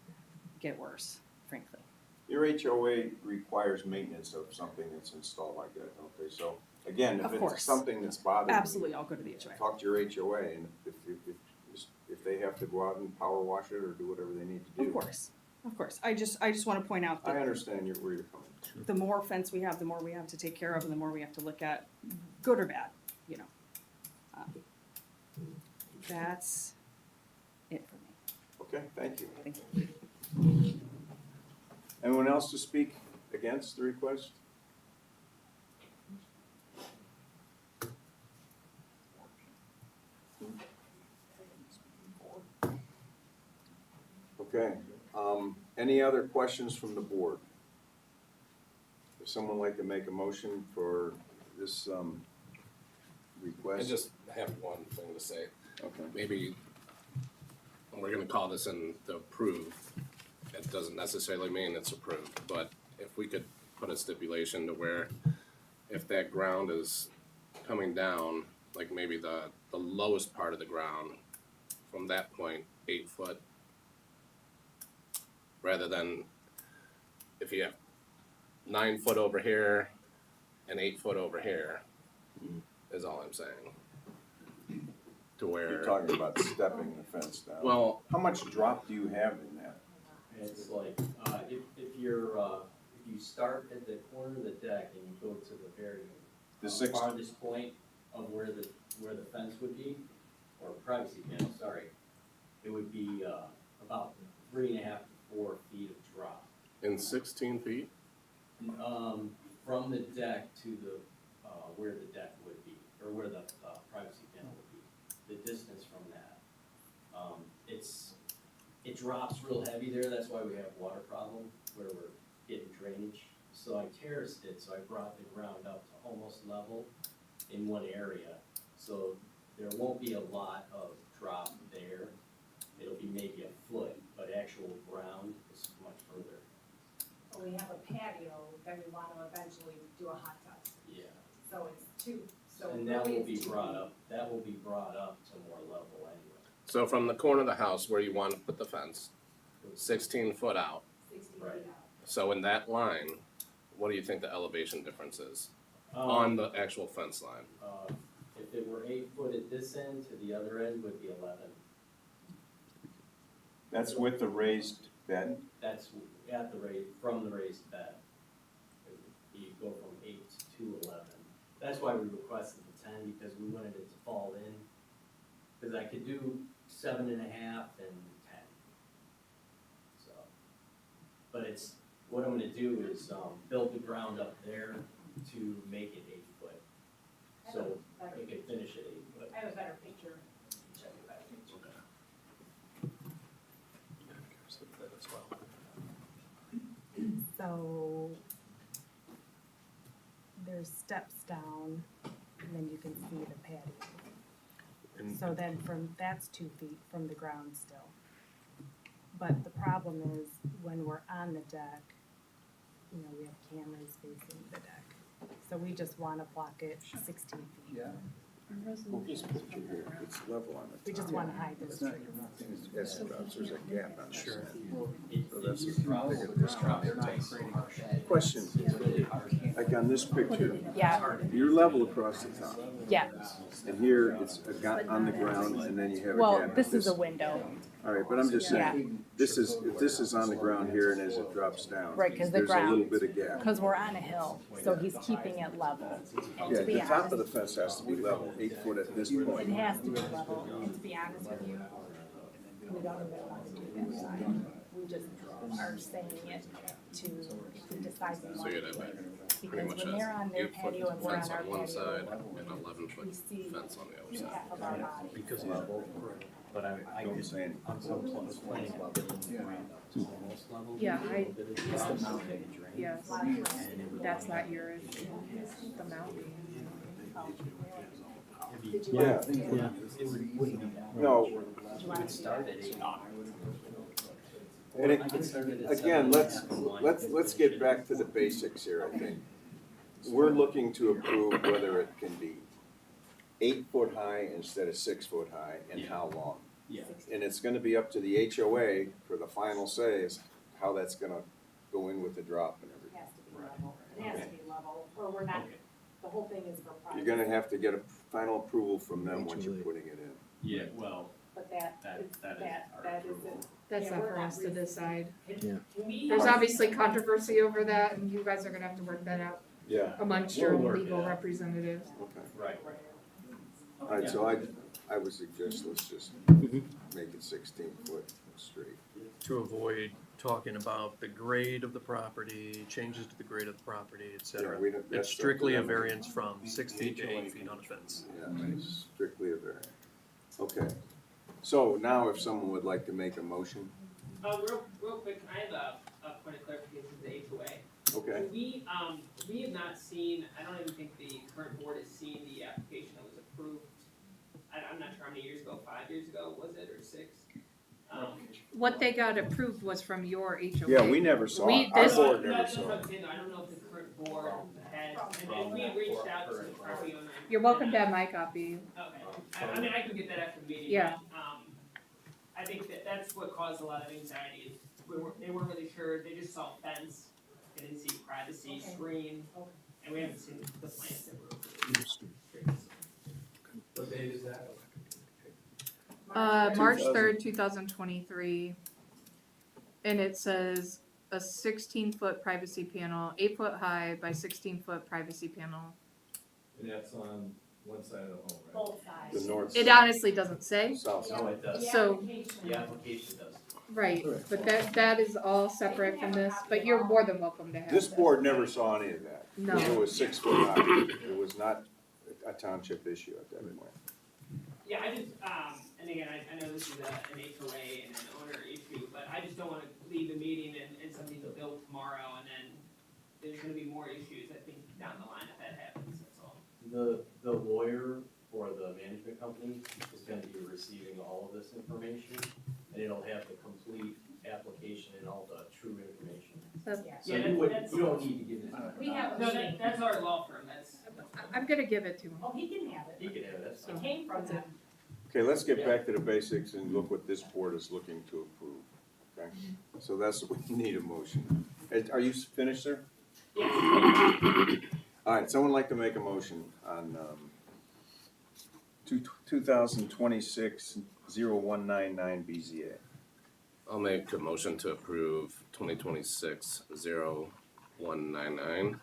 get worse, frankly. Your HOA requires maintenance of something that's installed like that, okay? So, again, if Of it's course. something that's bothering you. Absolutely, I'll go to the HOA. Talk to your HOA, and if they have to go out and power wash it or do whatever they need to do. Of course, of course. I just want to point out I that understand where you're coming from. the more fence we have, the more we have to take care of, and the more we have to look at, good or bad, you know. That's it for me. Okay, thank you. Thank you. Anyone else to speak against the request? Okay, any other questions from the board? Would someone like to make a motion for this, I request? just have one thing to say. Okay. Maybe we're gonna call this in the approved. It doesn't necessarily mean it's approved, but if we could put a stipulation to where if that ground is coming down, like maybe the lowest part of the ground, from that point, 8 foot, rather than if you have 9 foot over here and 8 foot over here, is all I'm saying. To where. You're talking about stepping the fence down. Well, How much drop do you have in that? It's like, if you start at the corner of the deck and you go to the very The six- farthest point of where the fence would be, or privacy panel, sorry, it would be, about 3.5 to 4 feet of drop. in 16 feet? From the deck to the, where the deck would be, or where the, privacy panel would be, the distance from that. It drops real heavy there, that's why we have water problem, where we're getting drainage. So I terraced it, so I brought the ground up to almost level in one area. So there won't be a lot of drop there. It'll be maybe a foot, but actual ground is much further. We have a patio that we want to eventually do a hot tub, Yeah. so it's 2, so And that really will be it's 2 brought feet. up, that will be brought up to more level anyway. So from the corner of the house where you want to put the fence, 16 foot out. 60 Right. feet out. So in that line, what do you think the elevation difference is on the actual fence line? If it were 8 foot at this end to the other end would be 11. That's with the raised bed? That's at the from the raised bed. You go from 8 to 11. That's why we requested the 10, because we wanted it to fall in. Because I could do 7.5 and 10. So, but what I'm gonna do is, build the ground up there to make it 8 foot. So we can finish at 8 foot. I have a better picture, show you a better picture. So there's steps down, and then you can see the patio. And- So then that's 2 feet from the ground still. But the problem is, when we're on the deck, you know, we have cameras facing the deck. So we just wanna block it 16 feet. Yeah. Well, this picture here, it's level on the top. We just wanna hide those trees. Yes, there's a gap on this. Sure. So that's a bigger discount. Question, like on this picture, Yeah, you're level across the top, yeah. and here it's on the ground, and then you have a gap. Well, this is a window. All right, but I'm just saying, if this is on the ground here and as it drops down. Right, 'cause the there's a little ground- bit of gap. Because we're on a hill, so he's keeping it level. And Yeah, to be the top of honest, the fence has to be level, 8 foot at this it point. has to be level, and to be honest with you, we don't even want to do that side. We just are saying it to, if we decide we So want you'd to have do it. pretty Because much when they're on an their 8 foot patio and we're on fence our on one patio, side and 11 we foot see fence on the other half side. of our body. Because level, But I Don't could, say anything. I was planning on building the ground up to almost level. Yeah, It's the mountain drain. yes, And it would that's only not your issue, the mounting. It'd be- Yeah. Yeah. It wouldn't be that. No, You would start at 8. and I could start it at again, 7.5. let's get back to the basics here, I think. We're looking to approve whether it can be 8 foot high instead of 6 foot high, and Yeah. how long. Yeah, And it's gonna be up to the HOA for the final say is how that's gonna go in with the drop and It everything. has to be level, it has to be level, or we're not, Okay. the whole thing is for privacy. You're gonna have to get a final approval from them once you're HOA. putting it in. yeah, well, But that that is, is that our is approval. it. That's Yeah, not we're for not us to decide. Yeah. Can we? There's obviously controversy over that, and you guys are gonna have to work that out Yeah. amongst your We'll own work it legal out. representatives. Okay. Right. Alright, so I would suggest let's just make it 16 foot straight. To avoid talking about the grade of the property, changes to the grade of the property, et cetera. Yeah, we don't- It's that's up to strictly a them. variance from 6 feet to 8 feet on a fence. Yeah, it's strictly a variance. Okay. So now if someone would like to make a motion, Real quick, I have a point of clarification to the HOA. okay? We have not seen, I don't even think the current board has seen the application that was approved. I'm not sure how many years ago, 5 years ago, was it, or 6? What they got approved was from your HOA. Yeah, we never saw We- it. Our this- board never That's saw what it. I'm saying, I don't know if the current board had, and we had reached out to the property owner. You're welcome to have my copy. Okay, I mean, I can get that after the meeting. Yeah. But, I think that's what caused a lot of anxiety, is they weren't really sure, they just saw fence, they didn't see privacy, screen, and we haven't seen the plans that were approved. What date is that? March 3rd, 2023. And it says a 16-foot privacy panel, 8 foot high by 16-foot privacy panel. And that's on one side of the home, right? Both sides. The north. It honestly doesn't say. South No, side. it does. So- The application does. Right, but that is all separate from this, but you're more than welcome to have This this. board never saw any of that. No. It was 6 foot high. It was not a township issue at that point. Yeah, I just, and again, I know this is an HOA and an owner issue, but I just don't wanna leave the meeting and something's built tomorrow and then there's gonna be more issues, I think, down the line if that happens, that's all. The lawyer for the management company is gonna be receiving all of this information, and it'll have the complete application and all the true information. That's- So Yeah, you would, that's- you don't need to give it. We have a No, meeting. that's our law firm, that's. I'm gonna give it to him. Oh, he can have He it. could have it, that's It fine. came from them. Okay, let's get back to the basics and look what this board is looking to approve. Okay? So that's what we need a motion. Are you finished, sir? All right, someone like to make a motion on 2026-0199 BZA. I'll make a motion to approve 2026-0199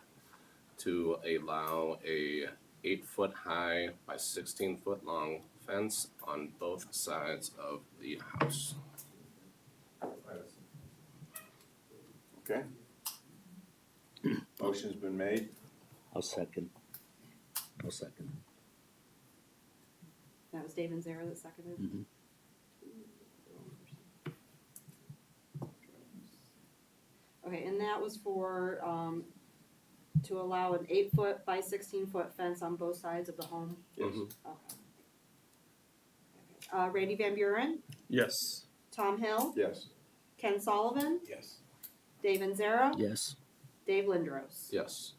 to allow a 8 foot high by 16 foot long fence on both sides of the house. Okay? Motion's been made. I'll second. I'll second. That was Dave and Zara that seconded. Mhm. Okay, and that was for, to allow an 8 foot by 16 foot fence on both sides of the home? Yes. Mhm. Okay. Randy Van Buren, Yes. Tom Hill, Yes. Ken Sullivan, Yes. Dave and Zara, Yes. Dave Lindros. Yes.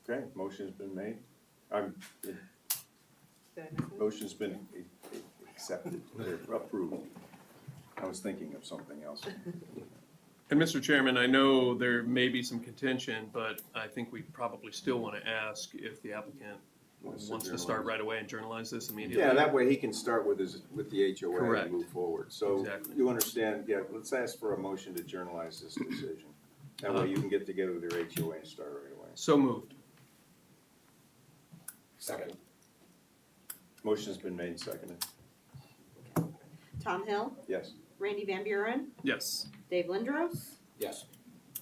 Okay, motion's been made. Motion's been accepted, or approved. I was thinking of something else. And Mr. Chairman, I know there may be some contention, but I think we probably still want to ask if the applicant wants to start right away and journalize this immediately. Yeah, that way he can start with the HOA Correct. and move forward. So Exactly. you understand, yeah, let's ask for a motion to journalize this decision. That way you can get together with your HOA and start right away. So moved. Second. Motion's been made and seconded. Tom Hill, Yes. Randy Van Buren, Yes. Dave Lindros, Yes.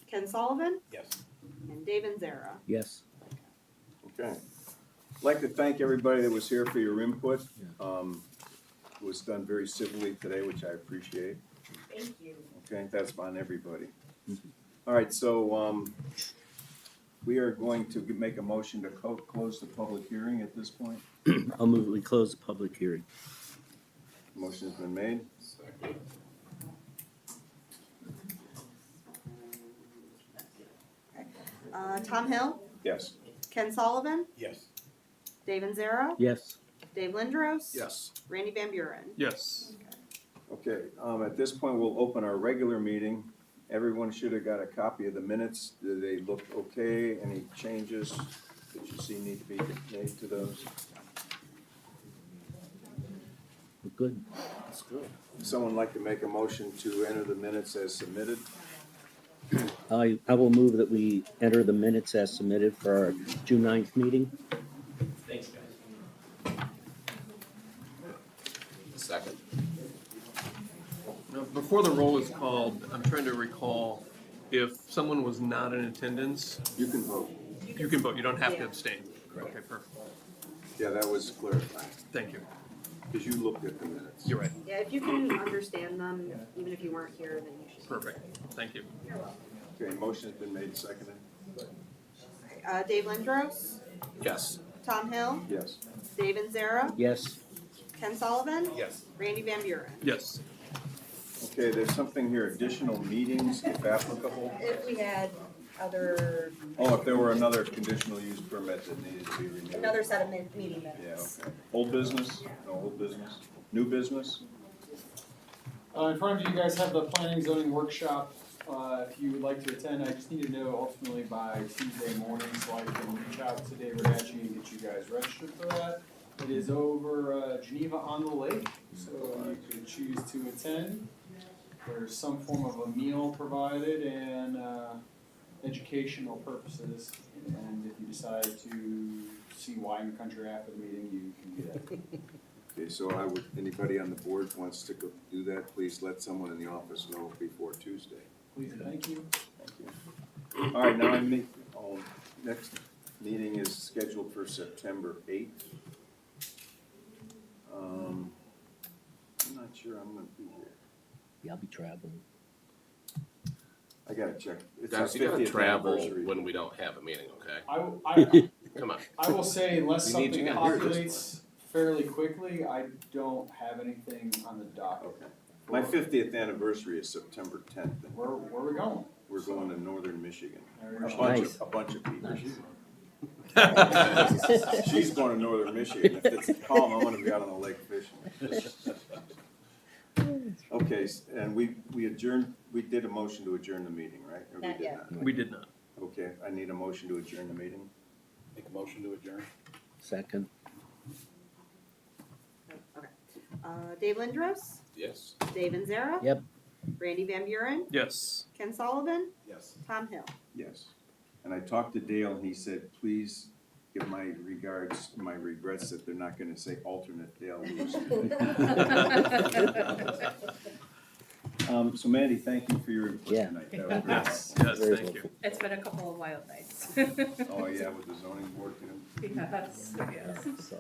Ken Sullivan, Yes. and Dave and Zara. Yes. Okay. I'd like to thank everybody that was here for your input. It was done very civilly today, which I appreciate. Thank you. Okay, that's on everybody. All right, so, we are going to make a motion to close the public hearing at this point. I'll move we close the public hearing. Motion has been made. Second. Tom Hill, Yes. Ken Sullivan, Yes. Dave Anzera, Yes. Dave Lindros. Yes. Randy Van Buren. Yes. Okay, at this point, we'll open our regular meeting. Everyone should have got a copy of the minutes. Do they look okay? Any changes that you see need to be made to those? We're good. That's good. Someone like to make a motion to enter the minutes as submitted? I will move that we enter the minutes as submitted for our June 9th meeting. Thanks, guys. Second. Now, before the roll is called, I'm trying to recall if someone was not in attendance, You can vote. you can vote, you don't have to Yeah. abstain. Okay, perfect. Yeah, that was clarified, Thank you. because you looked at the minutes. You're right. Yeah, if you can understand them, even if you weren't here, then you should. Perfect. Thank you. Okay, motion has been made and seconded? Dave Lindros, Yes. Tom Hill, Yes. Dave Anzera, Yes. Ken Sullivan, Yes. Randy Van Buren. Yes. Okay, there's something here, additional meetings if applicable. If we had other, Oh, if there were another conditional use permit that needed to be renewed. another set of meeting Yeah, minutes. okay. Old business? No old business? New business? In front of you guys have the planning zoning workshop. If you would like to attend, I just need to know ultimately by Tuesday morning so I can reach out to David Ratchie and get you guys registered for that. It is over Geneva on the Lake, so you could choose to attend. There's some form of a meal provided and educational purposes. And if you decide to see wine country after the meeting, you can do that. Okay, so I would, anybody on the board wants to go do that, please let someone in the office know before Tuesday. Please and thank you. Thank you. All right, now next meeting is scheduled for September 8th. I'm not sure I'm gonna be here. Yeah, I'll be traveling. I gotta check. It's Guys, our you gotta 50th travel anniversary. when we don't have a meeting, okay? I Come on. I will say unless We need something you here this populates fairly quickly, I don't have anything on the docket. Okay. My 50th anniversary is September 10th, and Where are we going? we're going to northern Michigan. Nice. A bunch of people. Nice. She's going to northern Michigan. If it's calm, I wanna be out on the lake fishing. Okay, and we adjourned, we did a motion to adjourn the meeting, right? Or we Not did yet. We did not. Okay, I need a motion to adjourn the meeting. Make a motion to adjourn? Second. Okay. Dave Lindros, Yes. Dave Anzera. Yep. Randy Van Buren, Yes. Ken Sullivan, Yes. Tom Hill. Yes. And I talked to Dale, and he said, please give my regards, my regrets that they're not gonna say alternate Dale Lewis. So Mandy, thank you for your input Yeah. tonight. That was great. Yes, yes, Very thank you. It's been a couple of wild nights. Oh, yeah, with the zoning board, too. Yes, yes. So,